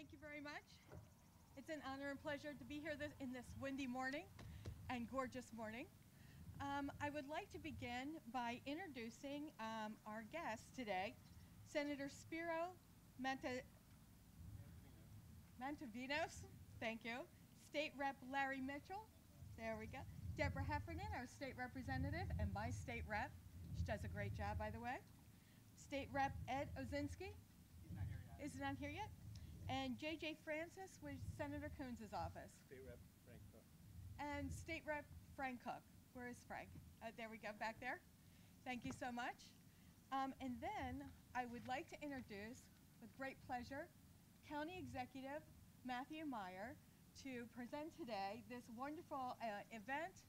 Thank you very much. It's an honor and pleasure to be here in this windy morning and gorgeous morning. I would like to begin by introducing our guest today, Senator Spiro Mantovinos, thank you, State Rep Larry Mitchell, there we go, DEBRA HEFFERNAN, our state representative, and my state rep, she does a great job, by the way, State Rep Ed Ozinski, he's not here yet. is not here yet, and J.J. Francis with Senator Coons' office. State Rep Frank Cook. And State Rep Frank Cook. Where is Frank? There we go, back there. Thank you so much. And then I would like to introduce, with great pleasure, County Executive Matthew MEYER to present today this wonderful event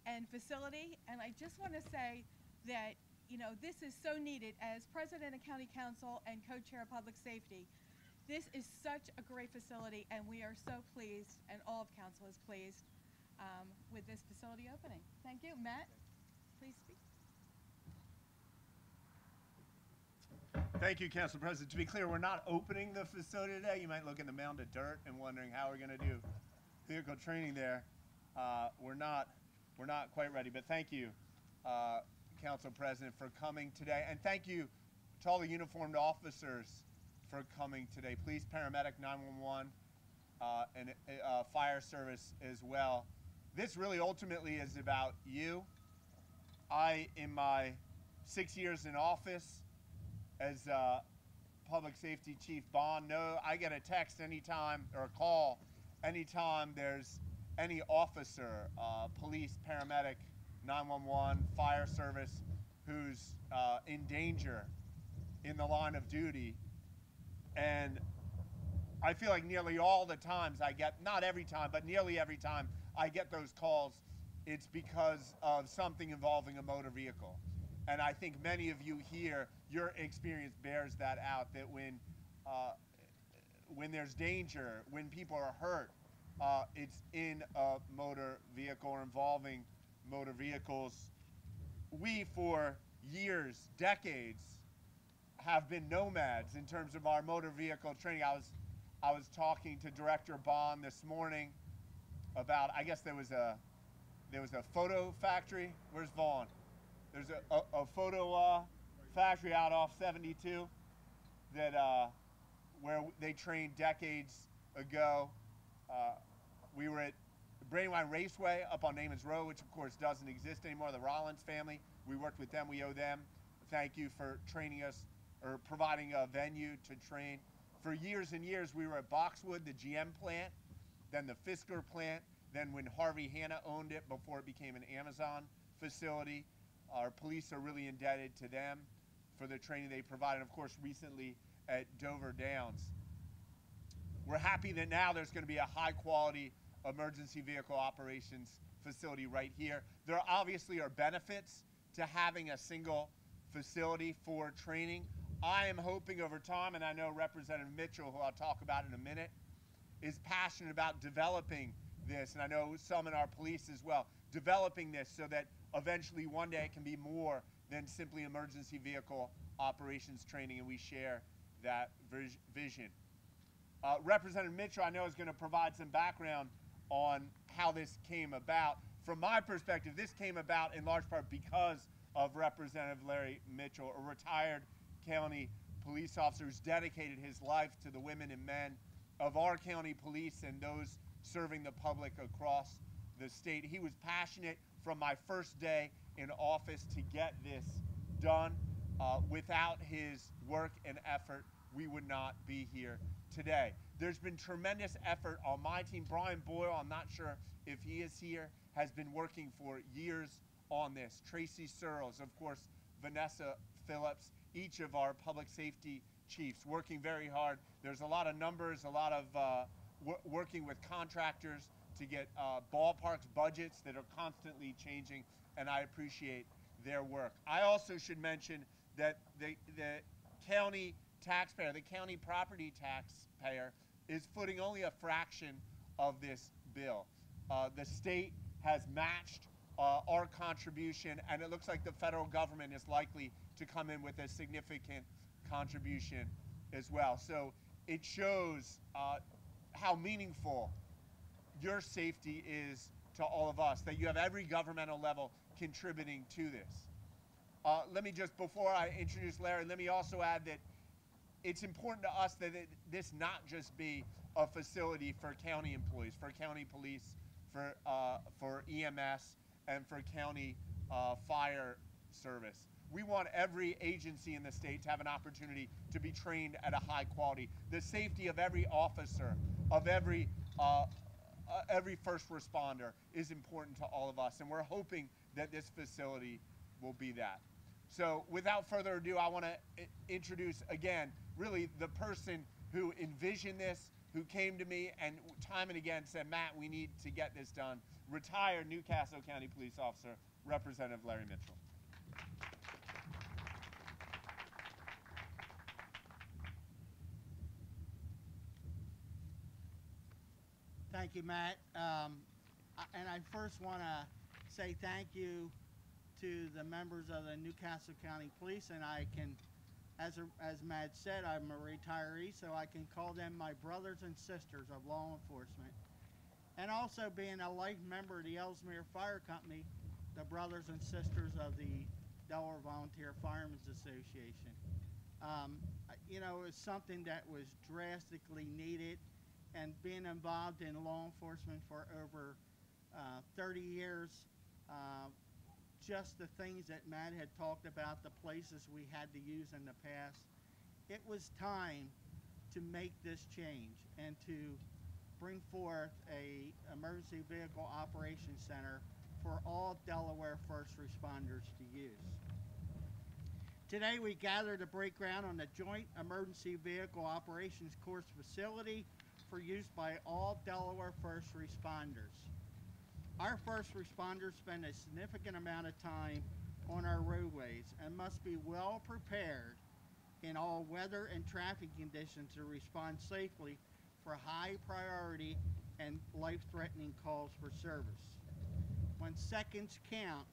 and facility. And I just want to say that, you know, this is so needed. As President of County Council and Co-Chair of Public Safety, this is such a great facility, and we are so pleased, and all of Council is pleased with this facility opening. Thank you. Matt, please speak. Thank you, Council President. To be clear, we're not opening the facility today. You might look in the mound of dirt and wondering how we're going to do vehicle training there. We're not quite ready, but thank you, Council President, for coming today, and thank you to all the uniformed officers for coming today. Police, paramedic, 911, and fire service as well. This really ultimately is about you. In my 6 years in office as Public Safety Chief Bond, I get a text anytime or a call anytime there's any officer, police, paramedic, 911, fire service, who's in danger in the line of duty. And I feel like nearly all the times I get, not every time, but nearly every time I get those calls, it's because of something involving a motor vehicle. And I think many of you here, your experience bears that out, that when there's danger, when people are hurt, it's in a motor vehicle or involving motor vehicles. We, for years, decades, have been nomads in terms of our motor vehicle training. I was talking to Director Bond this morning about, I guess there was a photo factory. Where's Vaughn? There's a photo factory out off 72 that where they trained decades ago. We were at Brandywine Raceway up on Naaman's Road, which of course doesn't exist anymore. The Rollins family, we worked with them. We owe them. Thank you for training us, or providing a venue to train. For years and years, we were at Boxwood, the GM plant, then the Fisker plant, then when Harvey Hanna owned it before it became an Amazon facility. Our police are really indebted to them for the training they provide, and of course recently at Dover Downs. We're happy that now there's going to be a high quality emergency vehicle operations facility right here. There obviously are benefits to having a single facility for training. I am hoping over time, and I know Representative Mitchell, who I'll talk about in a minute, is passionate about developing this, and I know some in our police as well, developing this so that eventually one day it can be more than simply emergency vehicle operations training, and we share that vision. Representative Mitchell, I know, is going to provide some background on how this came about. From my perspective, this came about in large part because of Representative Larry Mitchell, a retired county police officer who's dedicated his life to the women and men of our county police and those serving the public across the state. He was passionate from my first day in office to get this done. Without his work and effort, we would not be here today. There's been tremendous effort on my team. Brian Boyle, I'm not sure if he is here, has been working for years on this. Tracy Searles, of course, Vanessa Phillips, each of our public safety chiefs working very hard. There's a lot of numbers, a lot of working with contractors to get ballparks budgets that are constantly changing, and I appreciate their work. I also should mention that the county taxpayer, the county property taxpayer, is footing only a fraction of this bill. The state has matched our contribution, and it looks like the federal government is likely to come in with a significant contribution as well. So it shows how meaningful your safety is to all of us, that you have every governmental level contributing to this. Let me just, before I introduce Larry, let me also add that it's important to us that this not just be a facility for county employees, for county police, for EMS, and for county fire service. We want every agency in the state to have an opportunity to be trained at a high quality. The safety of every officer, of every first responder is important to all of us, and we're hoping that this facility will be that. So without further ado, I want to introduce again really the person who envisioned this, who came to me and time and again said, Matt, we need to get this done. Retired Newcastle County Police Officer, Representative Larry Mitchell. Thank you, Matt. And I first want to say thank you to the members of the Newcastle County Police, and I can, as Matt said, I'm a retiree, so I can call them my brothers and sisters of law enforcement. And also being a life member of the Ellesmere Fire Company, the brothers and sisters of the Delaware Volunteer Firemen's Association. You know, it's something that was drastically needed, and being involved in law enforcement for over 30 years, just the things that Matt had talked about, the places we had to use in the past, it was time to make this change and to bring forth a emergency vehicle operations center for all Delaware first responders to use. Today we gather to break ground on the Joint Emergency Vehicle Operations Course facility for use by all Delaware first responders. Our first responders spend a significant amount of time on our roadways and must be well prepared in all weather and traffic conditions to respond safely for high priority and life-threatening calls for service. When seconds count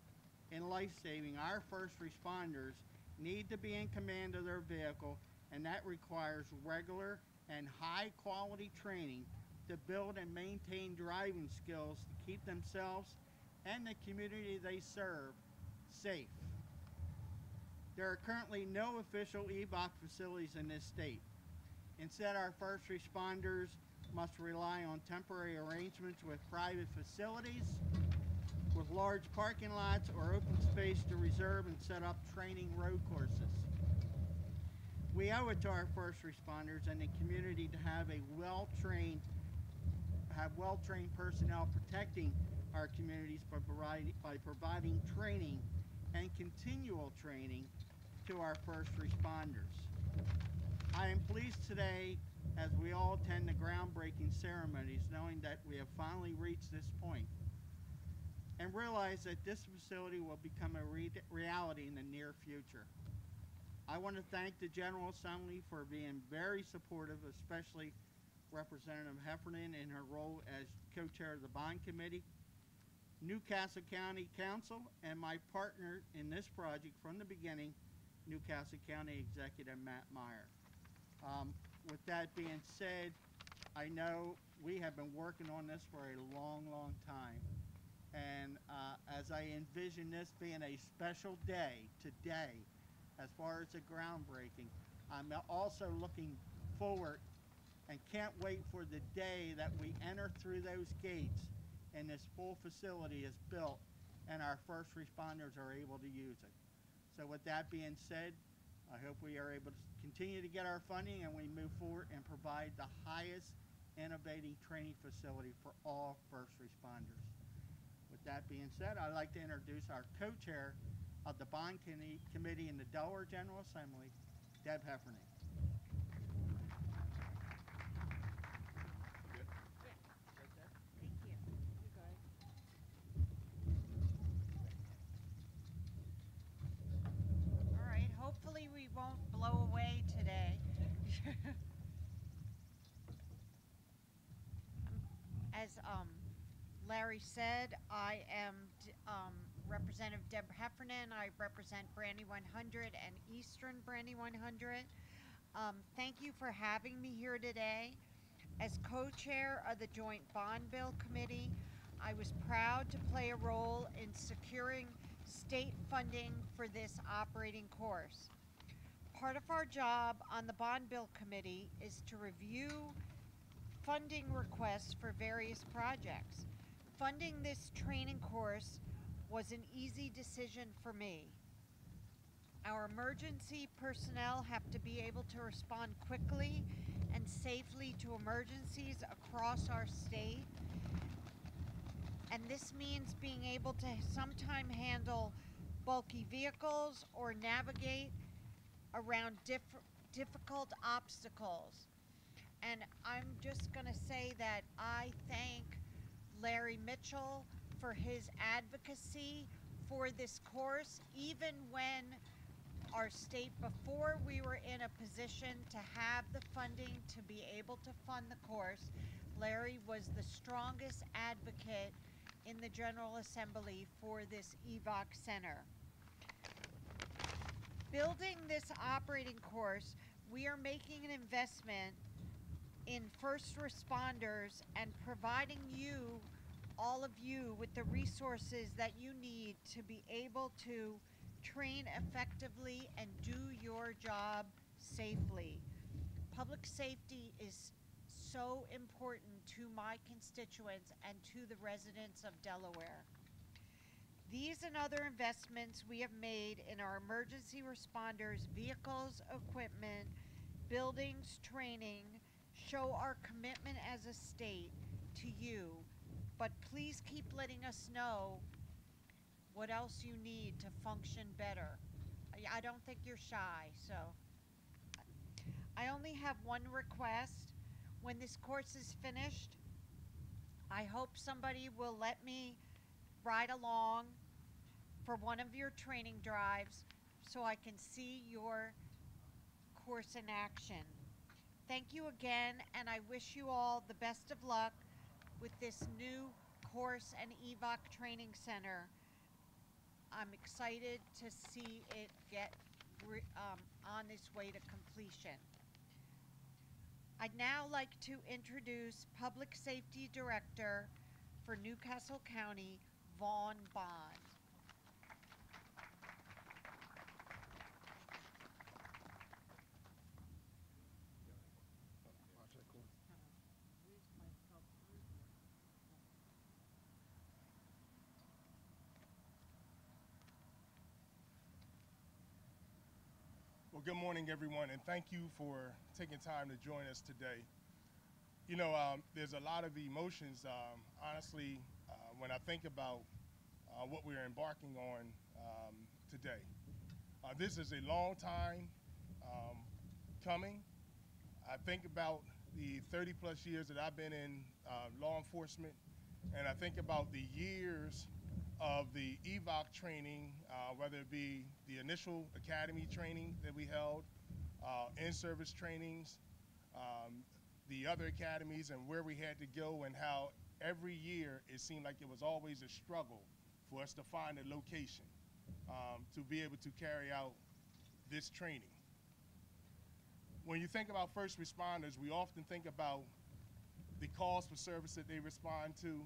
in life-saving, our first responders need to be in command of their vehicle, and that requires regular and high-quality training to build and maintain driving skills to keep themselves and the community they serve safe. There are currently no official EVOC facilities in this state. Instead, our first responders must rely on temporary arrangements with private facilities, with large parking lots or open space to reserve and set up training road courses. We owe it to our first responders and the community to have well-trained personnel protecting our communities by providing training and continual training to our first responders. I am pleased today, as we all attend the groundbreaking ceremonies, knowing that we have finally reached this point, and realize that this facility will become a reality in the near future. I want to thank the General Assembly for being very supportive, especially Representative Heffernan in her role as co-chair of the Bond Committee, Newcastle County Council, and my partner in this project from the beginning, Newcastle County Executive Matt MEYER. With that being said, I know we have been working on this for a long, long time. And as I envision this being a special day today, as far as the groundbreaking, I'm also looking forward and can't wait for the day that we enter through those gates and this full facility is built and our first responders are able to use it. So with that being said, I hope we are able to continue to get our funding and we move forward and provide the highest innovating training facility for all first responders. With that being said, I'd like to introduce our co-chair of the Bond Committee in the Delaware General Assembly, Deb Heffernan. Hopefully we won't blow away today. As Larry said, I am Representative Deb Heffernan. I represent Brandy 100 and Eastern Brandy 100. Thank you for having me here today. As co-chair of the Joint Bond Bill Committee, I was proud to play a role in securing state funding for this operating course. Part of our job on the Bond Bill Committee is to review funding requests for various projects. Funding this training course was an easy decision for me. Our emergency personnel have to be able to respond quickly and safely to emergencies across our state. And this means being able to sometimes handle bulky vehicles or navigate around difficult obstacles. And I'm just gonna say that I thank Larry Mitchell for his advocacy for this course, even when our state, before we were in a position to have the funding to be able to fund the course, Larry was the strongest advocate in the General Assembly for this EVOC center. Building this operating course, we are making an investment in first responders and providing you, all of you, with the resources that you need to be able to train effectively and do your job safely. Public safety is so important to my constituents and to the residents of Delaware. These and other investments we have made in our emergency responders, vehicles, equipment, buildings, training, show our commitment as a state to you, but please keep letting us know what else you need to function better. I don't think you're shy, so. I only have one request. When this course is finished, I hope somebody will let me ride along for one of your training drives so I can see your course in action. Thank you again, and I wish you all the best of luck with this new course and EVOC training center. I'm excited to see it get on its way to completion. I'd now like to introduce Public Safety Director for Newcastle County, Vaughn Bond. Well, good morning, everyone, and thank you for taking time to join us today. You know, there's a lot of emotions, honestly, when I think about what we're embarking on today. This is a long time coming. I think about the 30-plus years that I've been in law enforcement, and I think about the years of the EVOC training, whether it be the initial academy training that we held, in-service trainings, the other academies, and where we had to go, and how every year it seemed like it was always a struggle for us to find a location to be able to carry out this training. When you think about first responders, we often think about the calls for service that they respond to.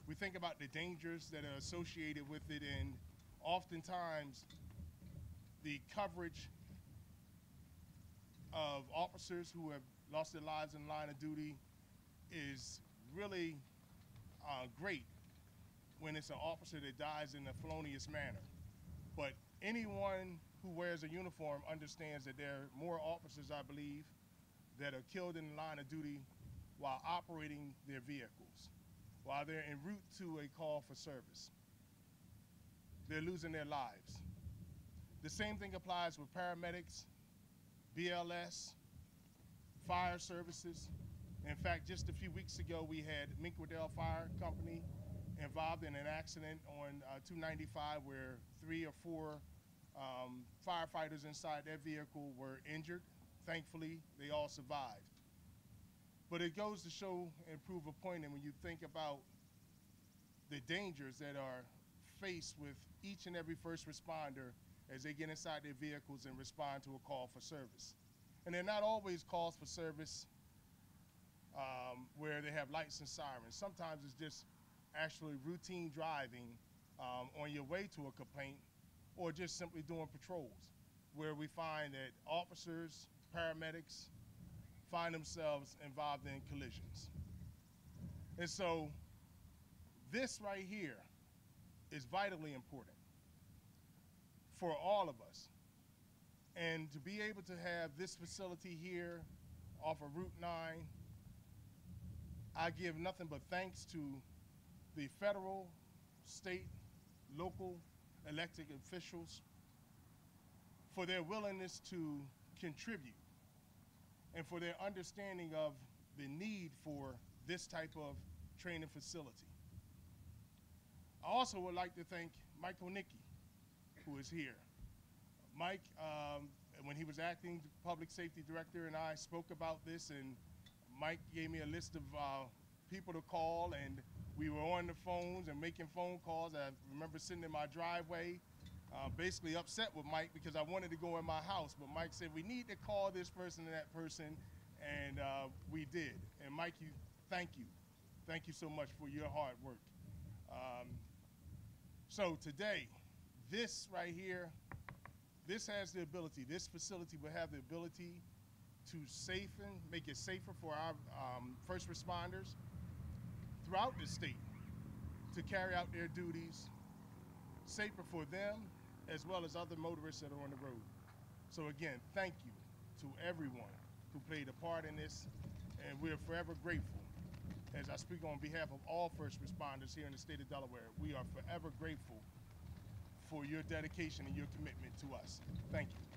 We think about the dangers that are associated with it, and oftentimes the coverage of officers who have lost their lives in line of duty is really great when it's an officer that dies in a felonious manner. But anyone who wears a uniform understands that there are more officers, I believe, that are killed in the line of duty while operating their vehicles, while they're en route to a call for service. They're losing their lives. The same thing applies with paramedics, BLS, fire services. In fact, just a few weeks ago, we had Minkwardale Fire Company involved in an accident on 295 where 3 or 4 firefighters inside their vehicle were injured. Thankfully, they all survived. But it goes to show and prove a point, and when you think about the dangers that are faced with each and every first responder as they get inside their vehicles and respond to a call for service. And they're not always calls for service where they have lights and sirens. Sometimes it's just actually routine driving on your way to a complaint, or just simply doing patrols, where we find that officers, paramedics find themselves involved in collisions. And so this right here is vitally important for all of us. And to be able to have this facility here off of Route 9, I give nothing but thanks to the federal, state, local elected officials for their willingness to contribute and for their understanding of the need for this type of training facility. I also would like to thank Mike Onicki, who is here. Mike, when he was acting public safety director, and I spoke about this, and Mike gave me a list of people to call, and we were on the phones and making phone calls. I remember sitting in my driveway, basically upset with Mike because I wanted to go in my house, but Mike said, we need to call this person and that person, and we did. And Mike, thank you. Thank you so much for your hard work. So today, this right here, this has the ability, this facility will have the ability to make it safer for our first responders throughout the state to carry out their duties, safer for them as well as other motorists that are on the road. So again, thank you to everyone who played a part in this, and we're forever grateful. As I speak on behalf of all first responders here in the state of Delaware, we are forever grateful for your dedication and your commitment to us. Thank you.